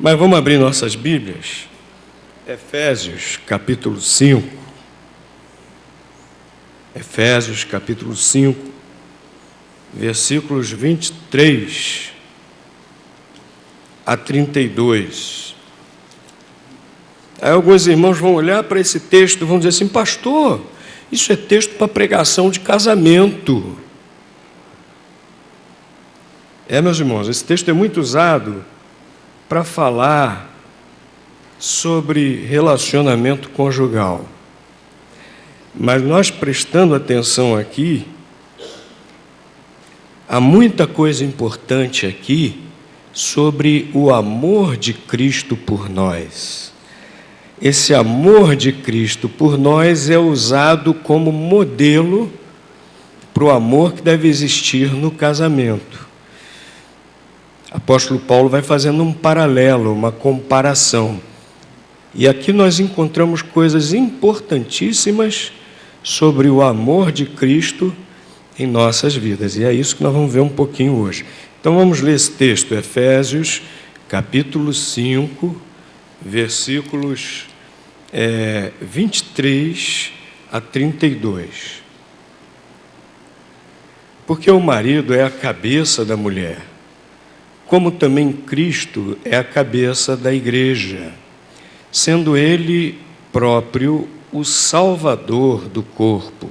Mas vamos abrir nossas Bíblias. Efésios, capítulo 5. Efésios, capítulo 5, versículos 23 a 32. Aí alguns irmãos vão olhar para esse texto e vão dizer assim: pastor, isso é texto para pregação de casamento. Meus irmãos, esse texto é muito usado para falar sobre relacionamento conjugal. Mas nós, prestando atenção aqui, há muita coisa importante aqui sobre o amor de Cristo por nós. Esse amor de Cristo por nós é usado como modelo para o amor que deve existir no casamento. Apóstolo Paulo vai fazendo um paralelo, uma comparação. E aqui nós encontramos coisas importantíssimas sobre o amor de Cristo em nossas vidas. E é isso que nós vamos ver um pouquinho hoje. Então vamos ler esse texto, Efésios, capítulo 5, versículos 23 a 32. Porque o marido é a cabeça da mulher, como também Cristo é a cabeça da igreja, sendo ele próprio o Salvador do corpo,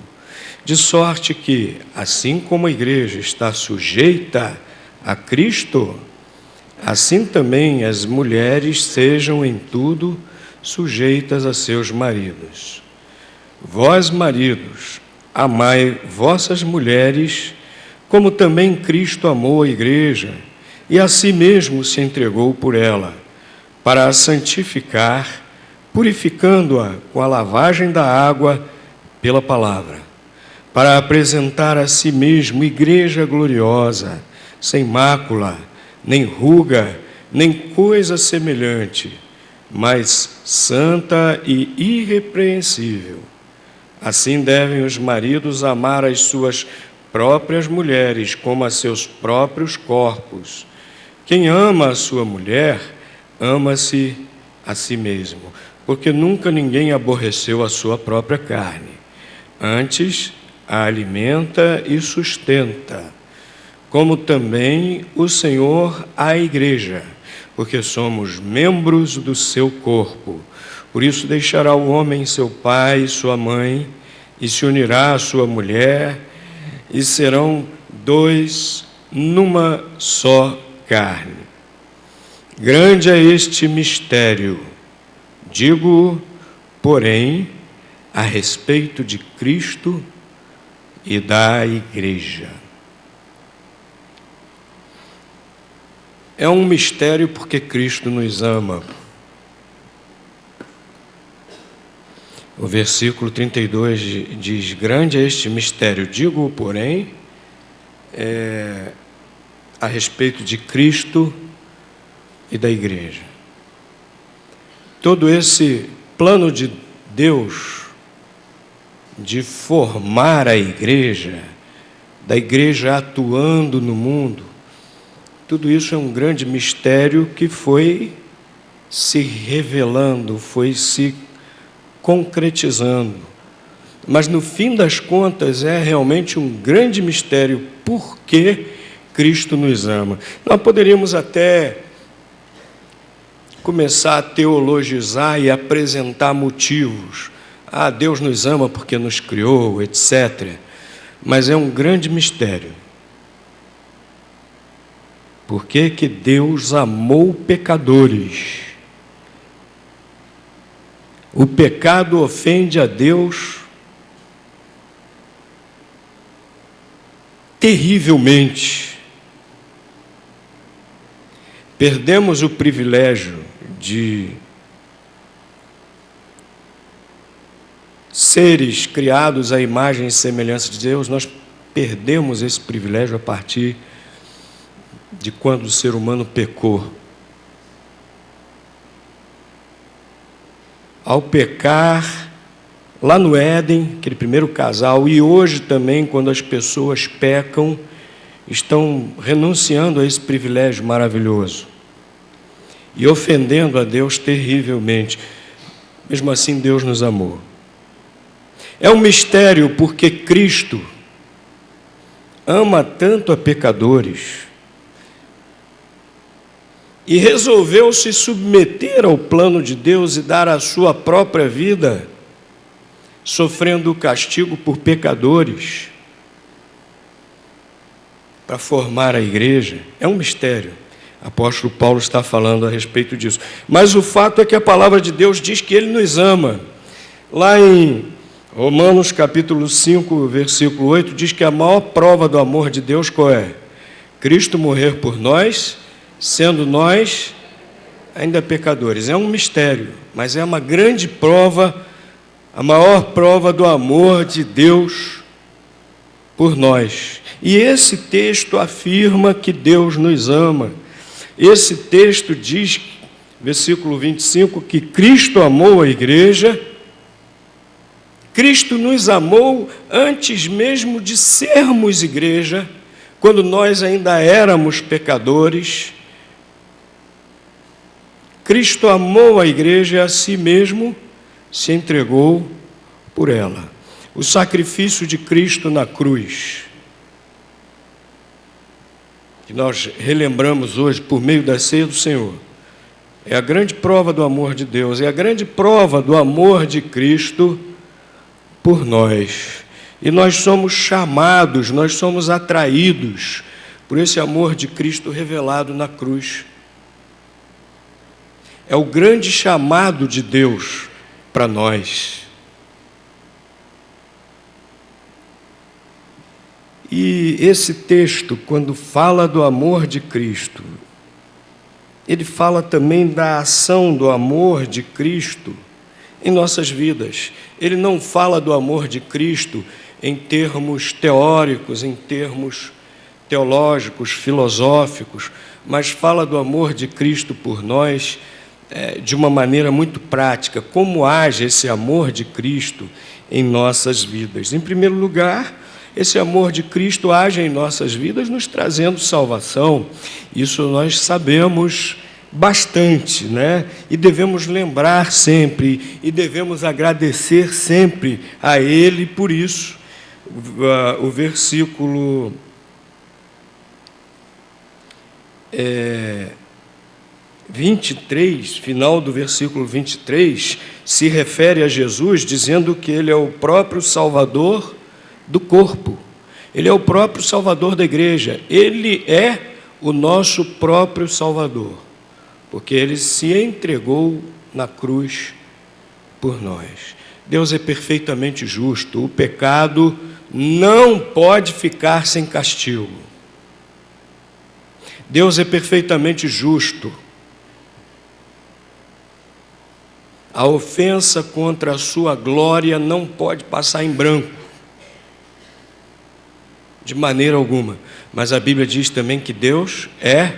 de sorte que, assim como a igreja está sujeita a Cristo, assim também as mulheres sejam em tudo sujeitas a seus maridos. Vós, maridos, amai vossas mulheres, como também Cristo amou a igreja, e a si mesmo se entregou por ela, para a santificar, purificando-a com a lavagem da água pela palavra, para apresentar a si mesmo igreja gloriosa, sem mácula, nem ruga, nem coisa semelhante, mas santa e irrepreensível. Assim devem os maridos amar as suas próprias mulheres como a seus próprios corpos. Quem ama a sua mulher, ama-se a si mesmo, porque nunca ninguém aborreceu a sua própria carne. Antes, a alimenta e sustenta, como também o Senhor a igreja, porque somos membros do seu corpo. Por isso deixará o homem seu pai e sua mãe, e se unirá à sua mulher, e serão dois numa só carne. Grande é este mistério, digo, porém, a respeito de Cristo e da igreja. É um mistério porque Cristo nos ama. O versículo 32 diz: grande é este mistério, digo, porém, a respeito de Cristo e da igreja. Todo esse plano de Deus de formar a igreja, da igreja atuando no mundo, tudo isso é um grande mistério que foi se revelando, foi se concretizando. Mas no fim das contas é realmente um grande mistério porque Cristo nos ama. Nós poderíamos até começar a teologizar e apresentar motivos. Deus nos ama porque nos criou, etc. Mas é um grande mistério. Por que que Deus amou pecadores? O pecado ofende a Deus terrivelmente. Perdemos o privilégio de seres criados à imagem e semelhança de Deus. Nós perdemos esse privilégio a partir de quando o ser humano pecou. Ao pecar, lá no Éden, aquele primeiro casal, e hoje também, quando as pessoas pecam, estão renunciando a esse privilégio maravilhoso. e ofendendo a Deus terrivelmente. Mesmo assim, Deus nos amou. É um mistério porque Cristo ama tanto a pecadores e resolveu se submeter ao plano de Deus e dar a sua própria vida, sofrendo o castigo por pecadores, para formar a igreja. É um mistério. O apóstolo Paulo está falando a respeito disso. Mas o fato é que a palavra de Deus diz que Ele nos ama. Lá em Romanos capítulo 5, versículo 8, diz que a maior prova do amor de Deus qual é? Cristo morrer por nós, sendo nós ainda pecadores. É um mistério, mas é uma grande prova, a maior prova do amor de Deus por nós. E esse texto afirma que Deus nos ama. Esse texto diz, versículo 25, que Cristo amou a igreja. Cristo nos amou antes mesmo de sermos igreja, quando nós ainda éramos pecadores. Cristo amou a igreja e a si mesmo se entregou por ela. O sacrifício de Cristo na cruz, que nós relembramos hoje por meio da ceia do Senhor, é a grande prova do amor de Deus, é a grande prova do amor de Cristo por nós. E nós somos chamados, nós somos atraídos por esse amor de Cristo revelado na cruz. É o grande chamado de Deus para nós. E esse texto, quando fala do amor de Cristo, ele fala também da ação do amor de Cristo em nossas vidas. Ele não fala do amor de Cristo em termos teóricos, em termos teológicos, filosóficos, mas fala do amor de Cristo por nós de uma maneira muito prática. Como age esse amor de Cristo em nossas vidas? Em primeiro lugar, esse amor de Cristo age em nossas vidas nos trazendo salvação. Isso nós sabemos bastante, né? E devemos lembrar sempre, e devemos agradecer sempre a Ele por isso. O versículo 23, final do versículo 23, se refere a Jesus, dizendo que Ele é o próprio Salvador do corpo. Ele é o próprio Salvador da igreja. Ele é o nosso próprio Salvador, porque Ele se entregou na cruz por nós. Deus é perfeitamente justo. O pecado não pode ficar sem castigo. Deus é perfeitamente justo. A ofensa contra a sua glória não pode passar em branco, de maneira alguma. Mas a Bíblia diz também que Deus é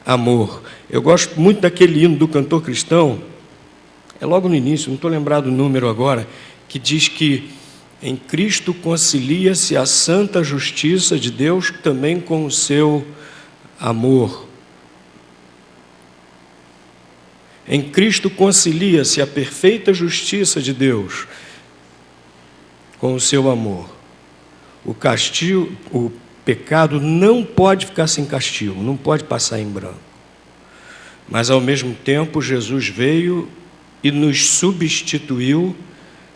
amor. Eu gosto muito daquele hino do cantor cristão, é logo no início, não estou lembrado do número agora, que diz que em Cristo concilia-se a santa justiça de Deus também com o seu amor. Em Cristo concilia-se a perfeita justiça de Deus com o seu amor. O castigo, o pecado não pode ficar sem castigo, não pode passar em branco. Mas, ao mesmo tempo, Jesus veio e nos substituiu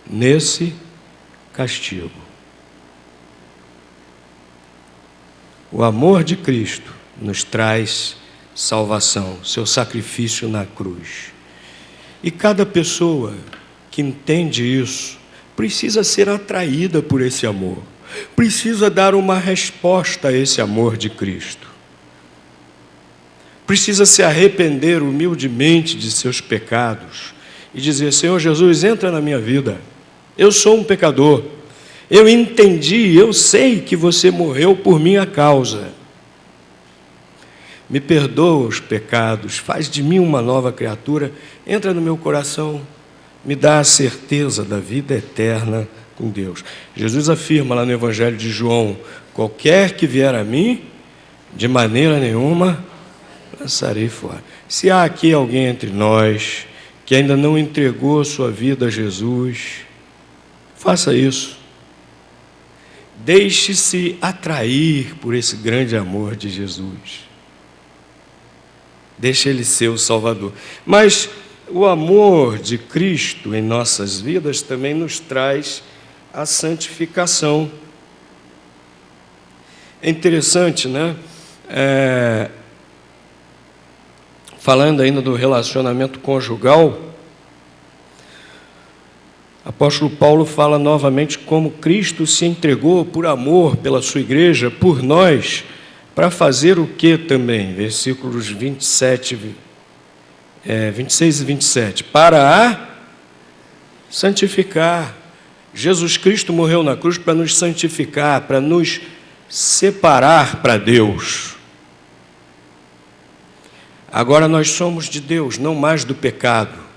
nesse castigo. O amor de Cristo nos traz salvação, seu sacrifício na cruz. E cada pessoa que entende isso precisa ser atraída por esse amor, precisa dar uma resposta a esse amor de Cristo. Precisa se arrepender humildemente de seus pecados e dizer: Senhor Jesus, entra na minha vida, eu sou um pecador, eu entendi, eu sei que você morreu por minha causa, me perdoa os pecados, faz de mim uma nova criatura, entra no meu coração, me dá a certeza da vida eterna com Deus. Jesus afirma lá no Evangelho de João: qualquer que vier a mim, de maneira nenhuma lançarei fora. Se há aqui alguém entre nós que ainda não entregou sua vida a Jesus, faça isso. Deixe-se atrair por esse grande amor de Jesus. Deixe Ele ser o Salvador. Mas o amor de Cristo em nossas vidas também nos traz a santificação. É interessante, né? Falando ainda do relacionamento conjugal, o apóstolo Paulo fala novamente como Cristo se entregou por amor pela sua igreja, por nós, para fazer o que também? Versículos 26 e 27. Para a santificar. Jesus Cristo morreu na cruz para nos santificar, para nos separar para Deus. Agora nós somos de Deus, não mais do pecado.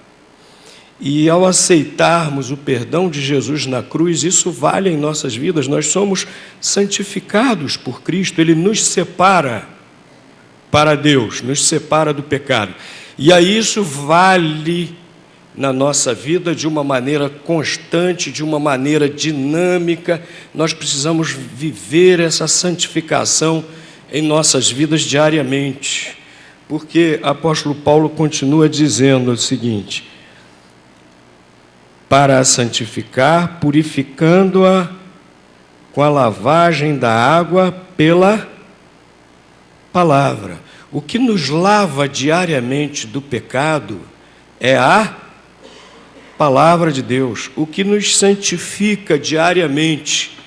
E ao aceitarmos o perdão de Jesus na cruz, isso vale em nossas vidas. Nós somos santificados por Cristo. Ele nos separa para Deus, nos separa do pecado. E aí isso vale na nossa vida de uma maneira constante, de uma maneira dinâmica. Nós precisamos viver essa santificação em nossas vidas diariamente. Porque o apóstolo Paulo continua dizendo o seguinte: para a santificar, purificando-a com a lavagem da água pela palavra. O que nos lava diariamente do pecado é a palavra de Deus. O que nos santifica diariamente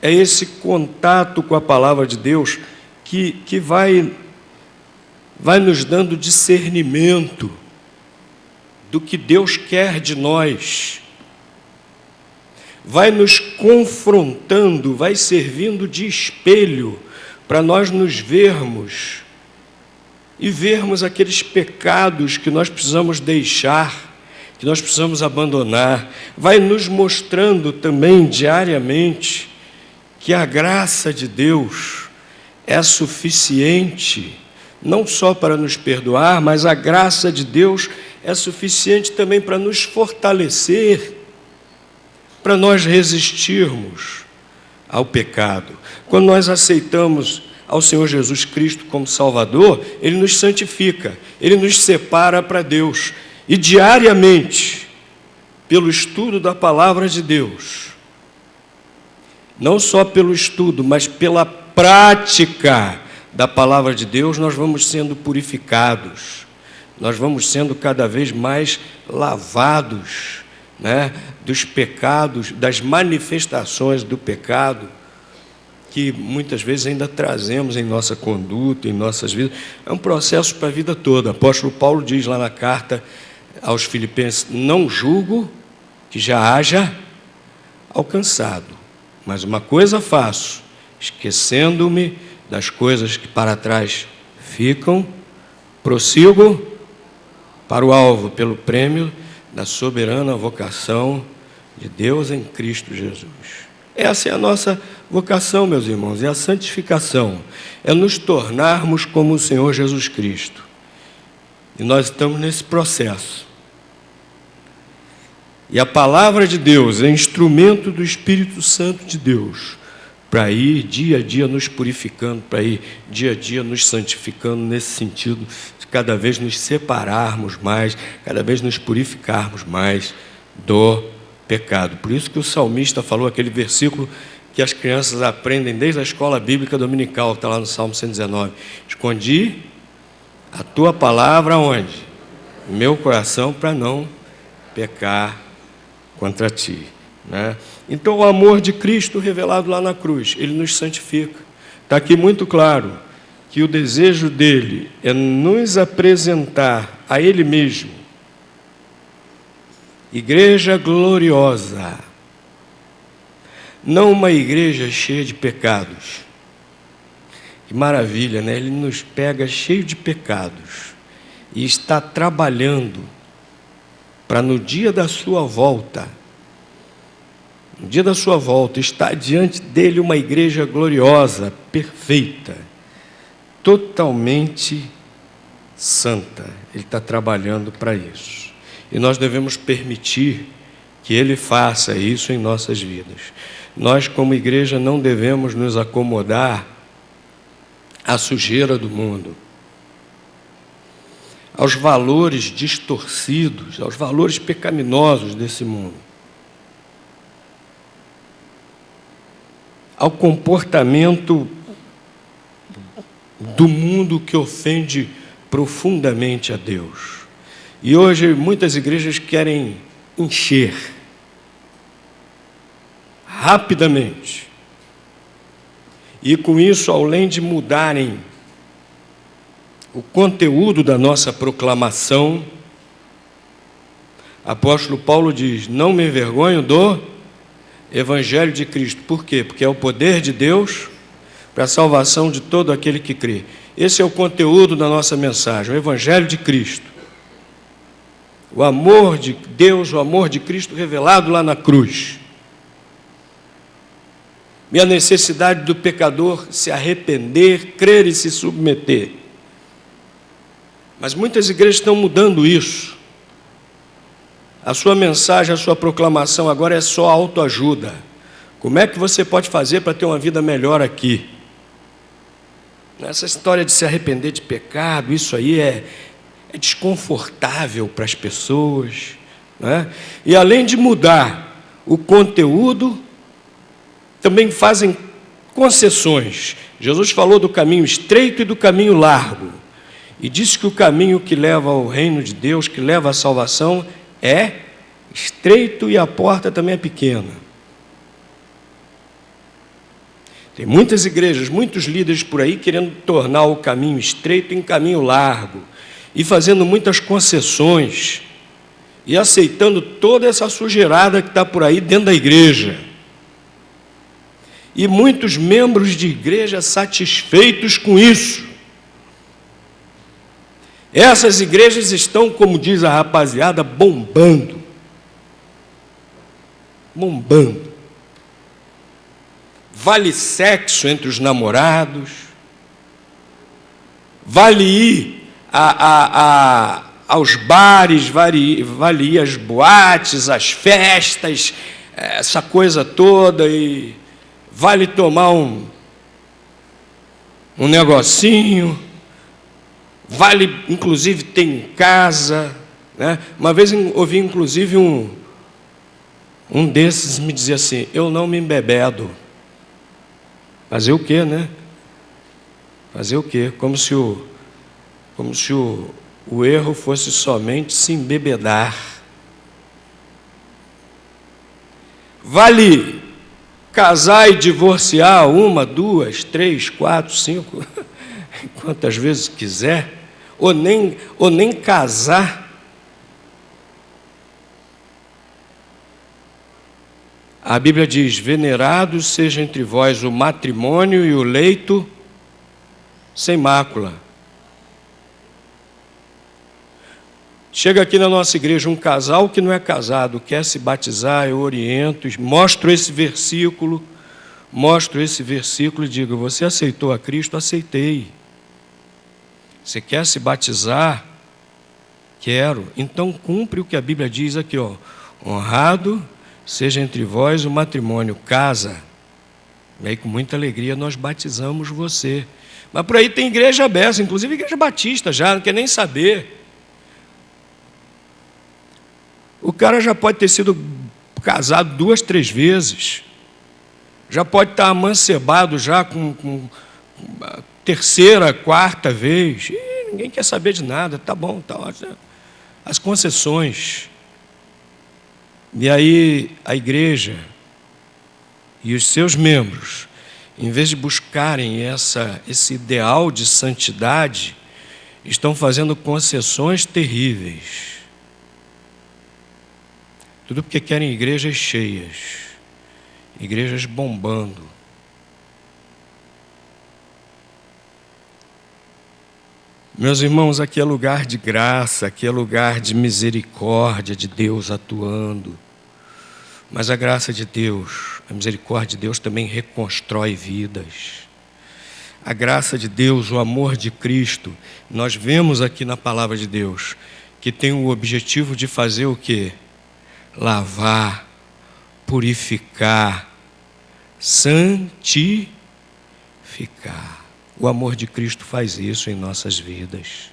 é esse contato com a palavra de Deus que vai nos dando discernimento do que Deus quer de nós, vai nos confrontando, vai servindo de espelho para nós nos vermos e vermos aqueles pecados que nós precisamos deixar, que nós precisamos abandonar. Vai nos mostrando também diariamente que a graça de Deus é suficiente, não só para nos perdoar, mas a graça de Deus é suficiente também para nos fortalecer, para nós resistirmos ao pecado. Quando nós aceitamos ao Senhor Jesus Cristo como Salvador, Ele nos santifica, Ele nos separa para Deus. E diariamente, pelo estudo da Palavra de Deus, não só pelo estudo, mas pela prática da Palavra de Deus, nós vamos sendo purificados, nós vamos sendo cada vez mais lavados, né, dos pecados, das manifestações do pecado, que muitas vezes ainda trazemos em nossa conduta, em nossas vidas. É um processo para a vida toda. O apóstolo Paulo diz lá na carta aos Filipenses: não julgo que já haja alcançado, mas uma coisa faço, esquecendo-me das coisas que para trás ficam, prossigo para o alvo, pelo prêmio da soberana vocação de Deus em Cristo Jesus. Essa é a nossa vocação, meus irmãos, é a santificação, é nos tornarmos como o Senhor Jesus Cristo. E nós estamos nesse processo. E a palavra de Deus é instrumento do Espírito Santo de Deus para ir dia a dia nos purificando, para ir dia a dia nos santificando nesse sentido de cada vez nos separarmos mais, cada vez nos purificarmos mais do pecado. Por isso que o salmista falou aquele versículo que as crianças aprendem desde a escola bíblica dominical, que está lá no Salmo 119. Escondi a tua palavra onde? No meu coração, para não pecar contra ti, né? Então o amor de Cristo revelado lá na cruz, Ele nos santifica. Está aqui muito claro que o desejo dele é nos apresentar a Ele mesmo, igreja gloriosa, não uma igreja cheia de pecados. Que maravilha, né? Ele nos pega cheio de pecados e está trabalhando para no dia da sua volta, no dia da sua volta, está diante dele uma igreja gloriosa, perfeita, totalmente santa. Ele está trabalhando para isso. E nós devemos permitir que Ele faça isso em nossas vidas. Nós, como igreja, não devemos nos acomodar à sujeira do mundo, aos valores distorcidos, aos valores pecaminosos desse mundo, ao comportamento do mundo que ofende profundamente a Deus. E hoje muitas igrejas querem encher rapidamente. E com isso, além de mudarem o conteúdo da nossa proclamação, apóstolo Paulo diz: não me envergonho do Evangelho de Cristo. Por quê? Porque é o poder de Deus para a salvação de todo aquele que crê. Esse é o conteúdo da nossa mensagem, o Evangelho de Cristo. O amor de Deus, o amor de Cristo revelado lá na cruz. E a necessidade do pecador se arrepender, crer e se submeter. Mas muitas igrejas estão mudando isso. A sua mensagem, a sua proclamação agora é só autoajuda. Como é que você pode fazer para ter uma vida melhor aqui? Essa história de se arrepender de pecado, isso aí é desconfortável para as pessoas, né? E além de mudar o conteúdo, também fazem concessões. Jesus falou do caminho estreito e do caminho largo, e disse que o caminho que leva ao reino de Deus, que leva à salvação, é estreito e a porta também é pequena. Tem muitas igrejas, muitos líderes por aí querendo tornar o caminho estreito em caminho largo, e fazendo muitas concessões, e aceitando toda essa sujeirada que está por aí dentro da igreja. E muitos membros de igreja satisfeitos com isso. Essas igrejas estão, como diz a rapaziada, bombando. Bombando. Vale sexo entre os namorados, vale ir aos bares, vale ir às boates, às festas, essa coisa toda, e vale tomar um negocinho, vale inclusive ter em casa, né? Uma vez ouvi inclusive um desses me dizer assim: eu não me embebedo. Fazer o quê, né? Fazer o quê? Como se o erro fosse somente se embebedar. Vale casar e divorciar 1, 2, 3, 4, 5, quantas vezes quiser, ou nem casar. A Bíblia diz: venerado seja entre vós o matrimônio e o leito sem mácula. Chega aqui na nossa igreja um casal que não é casado, quer se batizar, eu oriento, mostro esse versículo e digo: você aceitou a Cristo? Aceitei. Você quer se batizar? Quero. Então cumpre o que a Bíblia diz aqui, ó: honrado seja entre vós o matrimônio, casa. E aí com muita alegria nós batizamos você. Mas por aí tem igreja aberta, inclusive igreja batista já, não quer nem saber. O cara já pode ter sido casado 2, 3 vezes, já pode estar amancebado já com a 3ª, 4ª vez, e ninguém quer saber de nada, tá bom, tá ótimo. As concessões. E aí a igreja e os seus membros, em vez de buscarem esse ideal de santidade, estão fazendo concessões terríveis. Tudo porque querem igrejas cheias, igrejas bombando. Meus irmãos, aqui é lugar de graça, aqui é lugar de misericórdia de Deus atuando. Mas a graça de Deus, a misericórdia de Deus também reconstrói vidas. a graça de Deus, o amor de Cristo, nós vemos aqui na palavra de Deus, que tem o objetivo de fazer o quê? Lavar, purificar, santificar. O amor de Cristo faz isso em nossas vidas.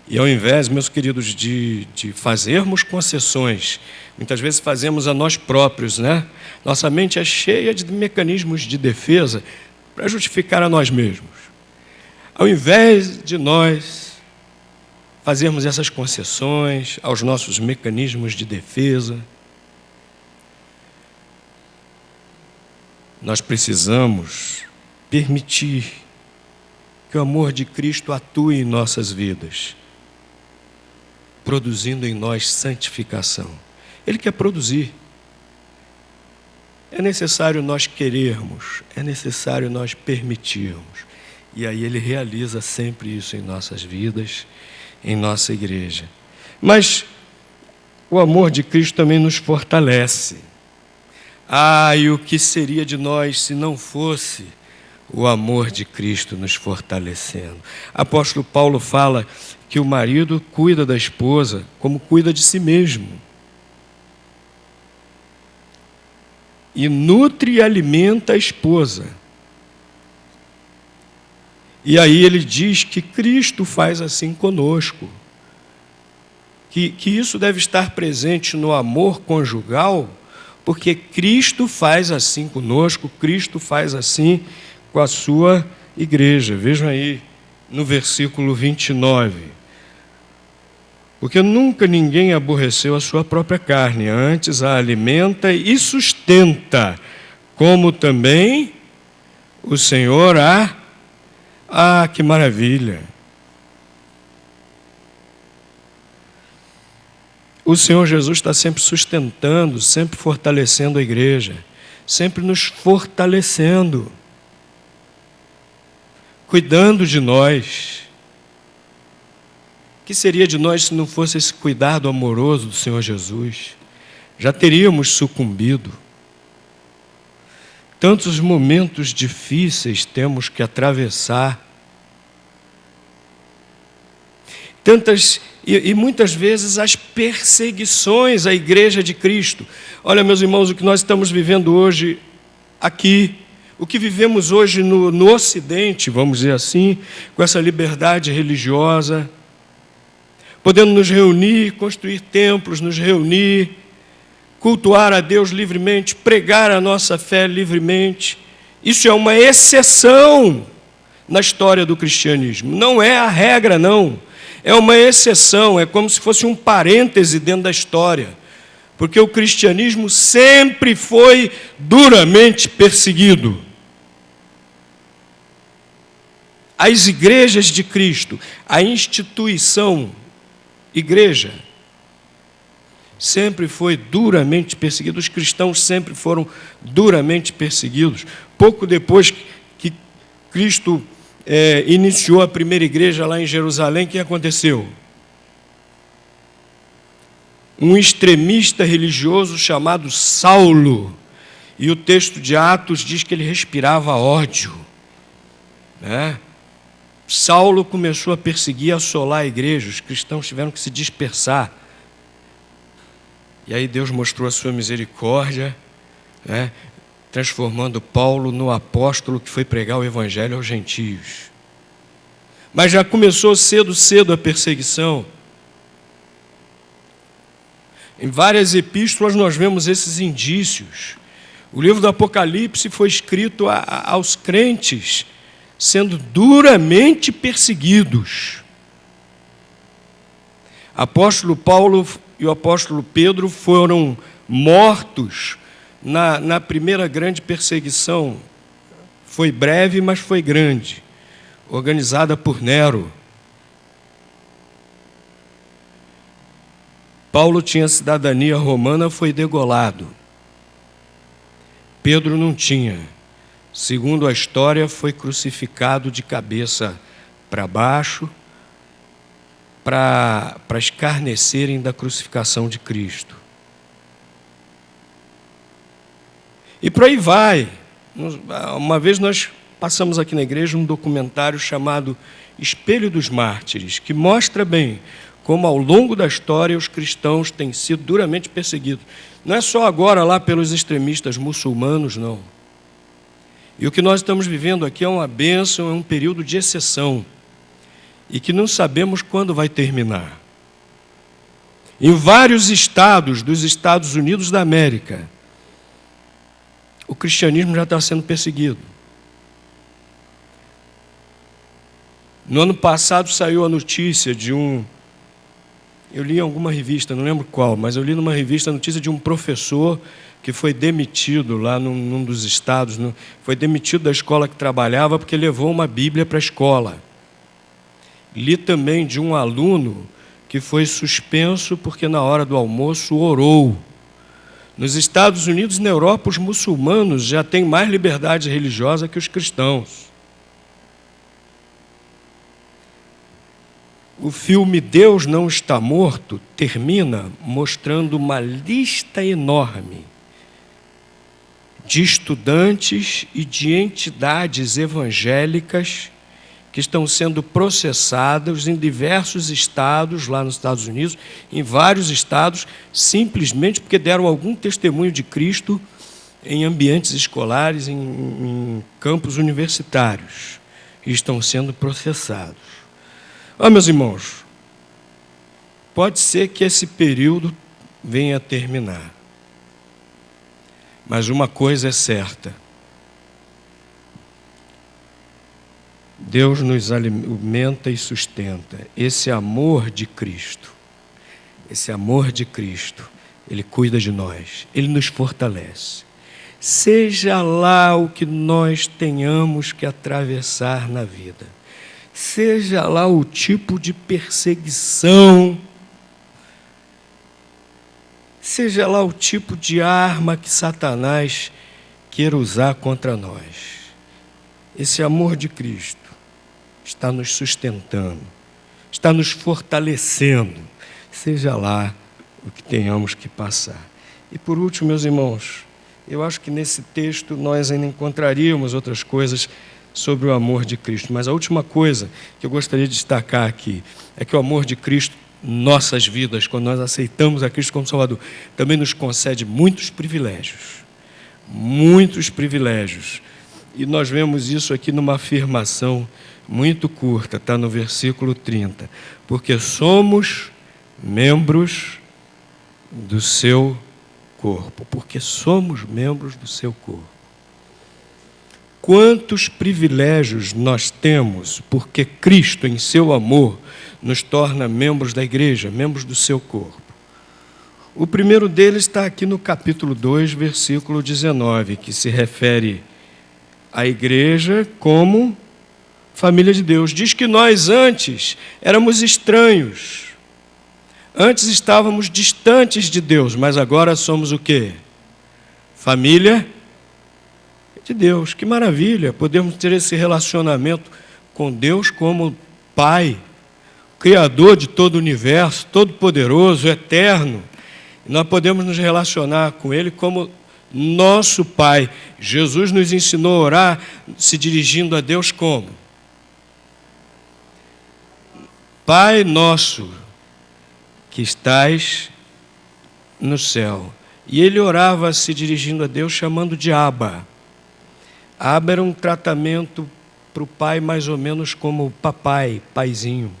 E ao invés, meus queridos, de fazermos concessões, muitas vezes fazemos a nós próprios, né? Nossa mente é cheia de mecanismos de defesa para justificar a nós mesmos. Ao invés de nós fazermos essas concessões aos nossos mecanismos de defesa, nós precisamos permitir que o amor de Cristo atue em nossas vidas, produzindo em nós santificação. Ele quer produzir. É necessário nós querermos, é necessário nós permitirmos. E aí Ele realiza sempre isso em nossas vidas, em nossa igreja. Mas o amor de Cristo também nos fortalece. E o que seria de nós se não fosse o amor de Cristo nos fortalecendo? Apóstolo Paulo fala que o marido cuida da esposa como cuida de si mesmo. E nutre e alimenta a esposa. E aí ele diz que Cristo faz assim conosco. Que isso deve estar presente no amor conjugal, porque Cristo faz assim conosco, Cristo faz assim com a sua igreja. Vejam aí no versículo 29. Porque nunca ninguém aborreceu a sua própria carne, antes a alimenta e sustenta, como também o Senhor a... que maravilha! O Senhor Jesus está sempre sustentando, sempre fortalecendo a igreja, sempre nos fortalecendo, cuidando de nós. O que seria de nós se não fosse esse cuidado amoroso do Senhor Jesus? Já teríamos sucumbido. Tantos momentos difíceis temos que atravessar. E muitas vezes as perseguições à igreja de Cristo. Olha, meus irmãos, o que nós estamos vivendo hoje aqui, o que vivemos hoje no Ocidente, vamos dizer assim, com essa liberdade religiosa, podendo nos reunir, construir templos, nos reunir, cultuar a Deus livremente, pregar a nossa fé livremente. Isso é uma exceção na história do cristianismo. Não é a regra, não. É uma exceção, é como se fosse um parêntese dentro da história. Porque o cristianismo sempre foi duramente perseguido. As igrejas de Cristo, a instituição igreja, sempre foi duramente perseguida. Os cristãos sempre foram duramente perseguidos. Pouco depois que Cristo iniciou a primeira igreja lá em Jerusalém, o que aconteceu? Um extremista religioso chamado Saulo, e o texto de Atos diz que ele respirava ódio, né? Saulo começou a perseguir e assolar a igreja, os cristãos tiveram que se dispersar. E aí Deus mostrou a sua misericórdia, né, transformando Paulo no apóstolo que foi pregar o evangelho aos gentios. Mas já começou cedo a perseguição. Em várias epístolas nós vemos esses indícios. O livro do Apocalipse foi escrito aos crentes sendo duramente perseguidos. Apóstolo Paulo e o apóstolo Pedro foram mortos na primeira grande perseguição. Foi breve, mas foi grande, organizada por Nero. Paulo tinha cidadania romana, foi degolado. Pedro não tinha. Segundo a história, foi crucificado de cabeça para baixo, para escarnecerem da crucificação de Cristo. E por aí vai. Uma vez nós passamos aqui na igreja um documentário chamado Espelho dos Mártires, que mostra bem como ao longo da história os cristãos têm sido duramente perseguidos. Não é só agora lá pelos extremistas muçulmanos, não. E o que nós estamos vivendo aqui é uma bênção, é um período de exceção, e que não sabemos quando vai terminar. Em vários estados dos Estados Unidos da América, o cristianismo já está sendo perseguido. No ano passado saiu a notícia de eu li em alguma revista, não lembro qual, mas eu li numa revista a notícia de um professor que foi demitido lá num dos estados, foi demitido da escola que trabalhava porque levou uma Bíblia para a escola. Li também de um aluno que foi suspenso porque na hora do almoço orou. Nos Estados Unidos e na Europa, os muçulmanos já têm mais liberdade religiosa que os cristãos. O filme Deus Não Está Morto termina mostrando uma lista enorme de estudantes e de entidades evangélicas que estão sendo processados em diversos estados, lá nos Estados Unidos, em vários estados, simplesmente porque deram algum testemunho de Cristo em ambientes escolares, em campos universitários, e estão sendo processados. Meus irmãos, pode ser que esse período venha a terminar, mas uma coisa é certa: Deus nos alimenta e sustenta. Esse amor de Cristo, Ele cuida de nós, Ele nos fortalece. Seja lá o que nós tenhamos que atravessar na vida, seja lá o tipo de perseguição, seja lá o tipo de arma que Satanás queira usar contra nós, esse amor de Cristo está nos sustentando, está nos fortalecendo, seja lá o que tenhamos que passar. E por último, meus irmãos, eu acho que nesse texto nós ainda encontraríamos outras coisas sobre o amor de Cristo, mas a última coisa que eu gostaria de destacar aqui é que o amor de Cristo em nossas vidas, quando nós aceitamos a Cristo como Salvador, também nos concede muitos privilégios, e nós vemos isso aqui numa afirmação muito curta, está no versículo 30, porque somos membros do seu corpo, Quantos privilégios nós temos, porque Cristo, em seu amor, nos torna membros da igreja, membros do seu corpo. O primeiro deles está aqui no capítulo 2, versículo 19, que se refere à igreja como família de Deus. Diz que nós antes éramos estranhos, antes estávamos distantes de Deus, mas agora somos o quê? Família de Deus. Que maravilha, podemos ter esse relacionamento com Deus como Pai, Criador de todo o universo, todo-poderoso, eterno. E nós podemos nos relacionar com Ele como nosso Pai. Jesus nos ensinou a orar se dirigindo a Deus como? Pai nosso, que estais no céu. E ele orava se dirigindo a Deus chamando de Abba. Abba era um tratamento para o pai mais ou menos como papai, paizinho.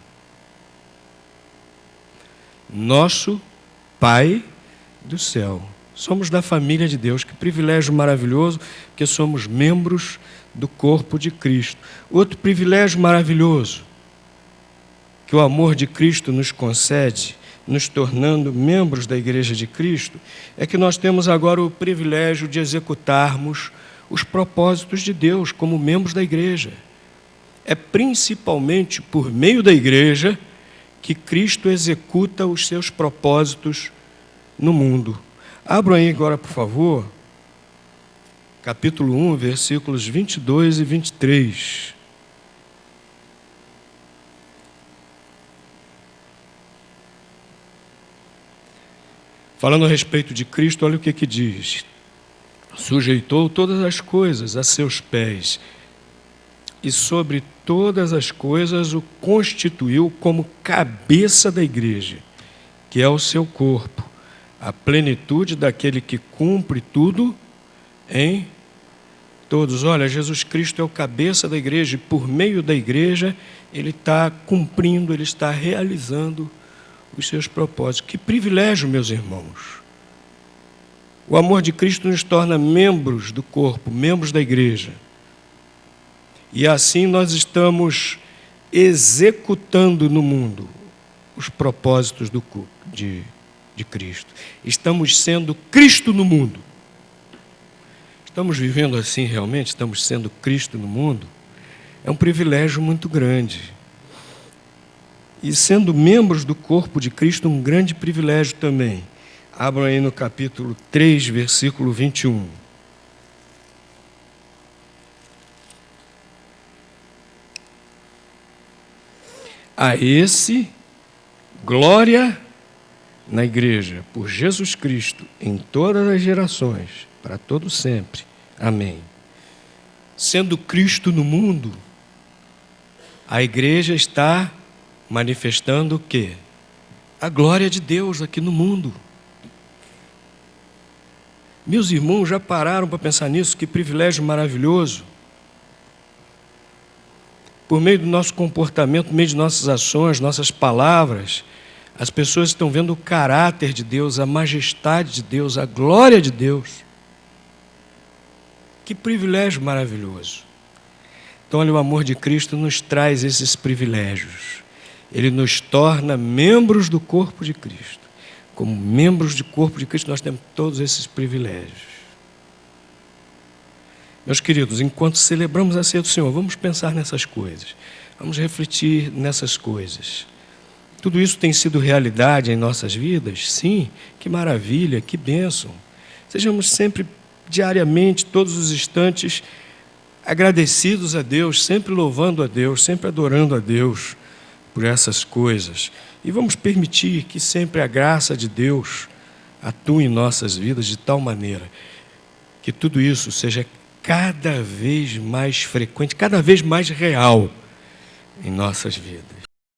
Nosso Pai do céu. Somos da família de Deus. Que privilégio maravilhoso, porque somos membros do corpo de Cristo. Outro privilégio maravilhoso que o amor de Cristo nos concede, nos tornando membros da Igreja de Cristo, é que nós temos agora o privilégio de executarmos os propósitos de Deus como membros da igreja. É principalmente por meio da igreja que Cristo executa os seus propósitos no mundo. Abram aí agora, por favor, capítulo 1, versículos 22 e 23. Falando a respeito de Cristo, olha o que diz. sujeitou todas as coisas a seus pés e sobre todas as coisas o constituiu como cabeça da igreja, que é o seu corpo, a plenitude daquele que cumpre tudo em todos. Olha, Jesus Cristo é o cabeça da igreja e por meio da igreja Ele está cumprindo, Ele está realizando os seus propósitos. Que privilégio, meus irmãos! O amor de Cristo nos torna membros do corpo, membros da igreja. E assim nós estamos executando no mundo os propósitos de Cristo. Estamos sendo Cristo no mundo. Estamos vivendo assim realmente? Estamos sendo Cristo no mundo? É um privilégio muito grande. E sendo membros do corpo de Cristo, um grande privilégio também. Abram aí no capítulo 3, versículo 21. A esse, glória na igreja, por Jesus Cristo, em todas as gerações, para todo sempre. Amém. Sendo Cristo no mundo, a igreja está manifestando o quê? A glória de Deus aqui no mundo. Meus irmãos já pararam para pensar nisso? Que privilégio maravilhoso. Por meio do nosso comportamento, por meio de nossas ações, nossas palavras, as pessoas estão vendo o caráter de Deus, a majestade de Deus, a glória de Deus. Que privilégio maravilhoso. Então, olha, o amor de Cristo nos traz esses privilégios. Ele nos torna membros do corpo de Cristo. Como membros do corpo de Cristo, nós temos todos esses privilégios. Meus queridos, enquanto celebramos a ceia do Senhor, vamos pensar nessas coisas. Vamos refletir nessas coisas. Tudo isso tem sido realidade em nossas vidas? Sim, que maravilha, que bênção. Sejamos sempre, diariamente, todos os instantes, agradecidos a Deus, sempre louvando a Deus, sempre adorando a Deus por essas coisas. E vamos permitir que sempre a graça de Deus atue em nossas vidas de tal maneira que tudo isso seja cada vez mais frequente, cada vez mais real em nossas vidas.